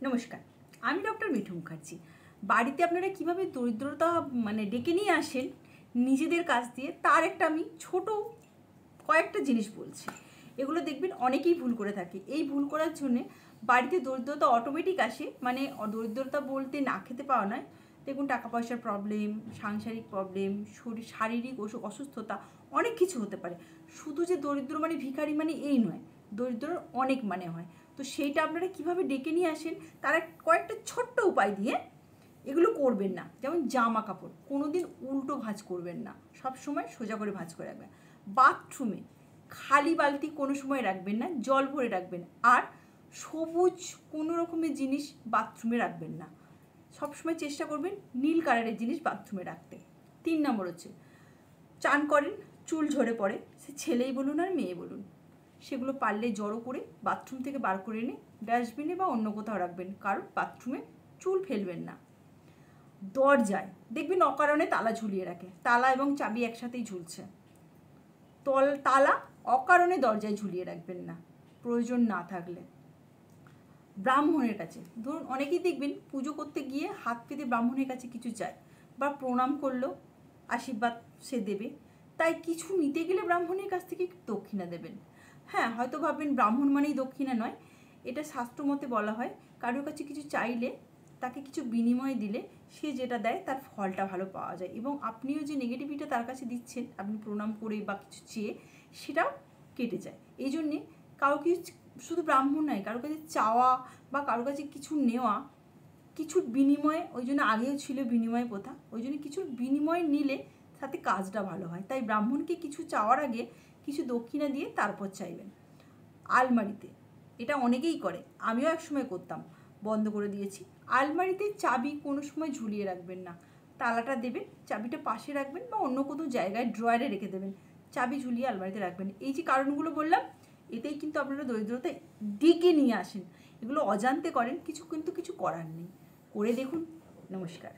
নমস্কার, আমি ডক্টর মিঠু মুখার্জি। বাড়িতে আপনারা কিভাবে দরিদ্রতা ডেকে নিয়ে আসেন নিজেদের কাছ দিয়ে, তার একটা আমি ছোট কয়েকটা জিনিস বলছি। এগুলো দেখবেন অনেকেই ভুল করে থাকে। এই ভুল করার জন্যে বাড়িতে দরিদ্রতা অটোমেটিক আসে। দরিদ্রতা বলতে না খেতে পাওয়া নয়। দেখুন, টাকা পয়সার প্রবলেম, সাংসারিক প্রবলেম, শারীরিক অসুস্থতা, অনেক কিছু হতে পারে। শুধু যে দরিদ্র মানে ভিখারি মানে এই নয়, দরিদ্র অনেক মানে হয়। তো সেইটা আপনারা কিভাবে ডেকে নিয়ে আসেন তার কয়েকটা ছোট্ট উপায় দিয়ে এগুলো করবেন না। যেমন জামা কাপড় কোনোদিন উল্টো ভাঁজ করবেন না, সব সময় সোজা করে ভাঁজ করে রাখবেন। বাথরুমে খালি বালতি কোনো সময় রাখবেন না, জল ভরে রাখবেন। আর সবুজ কোনো রকমের জিনিস বাথরুমে রাখবেন না, সবসময় চেষ্টা করবেন নীল কালারের জিনিস বাথরুমে রাখতে। 3 নম্বর হচ্ছে, চান করেন, চুল ঝরে পড়ে, সে ছেলেই বলুন আর মেয়ে বলুন, সেগুলো পারলে জড়ো করে বাথরুম থেকে বার করে এনে ডাস্টবিনে বা অন্য কোথাও রাখবেন, কারণ বাথরুমে চুল ফেলবেন না। দরজায় দেখবেন অকারণে তালা ঝুলিয়ে রাখে, তালা এবং চাবি একসাথেই ঝুলছে। তালা অকারণে দরজায় ঝুলিয়ে রাখবেন না, প্রয়োজন না থাকলে। ব্রাহ্মণের কাছে ধরুন, অনেকেই দেখবেন পুজো করতে গিয়ে হাত পেতে ব্রাহ্মণের কাছে কিছু চায় বা প্রণাম করলো, আশীর্বাদ সে দেবে, তাই কিছু নিতে গেলে ব্রাহ্মণের কাছ থেকে দক্ষিণা দেবেন। হ্যাঁ, হয়তো ভাববেন ব্রাহ্মণ মানেই দক্ষিণা নয়, এটা শাস্ত্রমতে বলা হয় কারোর কাছে কিছু চাইলে, তাকে কিছু বিনিময় দিলে সে যেটা দেয় তার ফলটা ভালো পাওয়া যায়, এবং আপনিও যে নেগেটিভিটা তার কাছে দিচ্ছেন, আপনি প্রণাম করে বা কিছু চেয়ে, সেটাও কেটে যায়। এই জন্যে কাউকে, শুধু ব্রাহ্মণ নয়, কারোর কাছে চাওয়া বা কারোর কাছে কিছু নেওয়া, কিছুর বিনিময়ে, ওই জন্য আগেও ছিল বিনিময় প্রথা, ওই জন্য কিছুর বিনিময় নিলে তাতে কাজটা ভালো হয়। তাই ব্রাহ্মণকে কিছু চাওয়ার আগে কিছু দক্ষিণা দিয়ে তারপর চাইবেন। আলমারিতে, এটা অনেকেই করে, আমিও একসময় করতাম, বন্ধ করে দিয়েছি। আলমারিতে চাবি কোনো সময় ঝুলিয়ে রাখবেন না, তালাটা দেবেন, চাবিটা পাশে রাখবেন বা অন্য কোনো জায়গায় ড্রয়ারে রেখে দেবেন, চাবি ঝুলিয়ে আলমারিতে রাখবেন। এই যে কারণগুলো বললাম, এতেই কিন্তু আপনারা দরিদ্রতা ডেকে নিয়ে আসেন। এগুলো অজান্তে করেন, কিছু করার নেই, করে দেখুন। নমস্কার।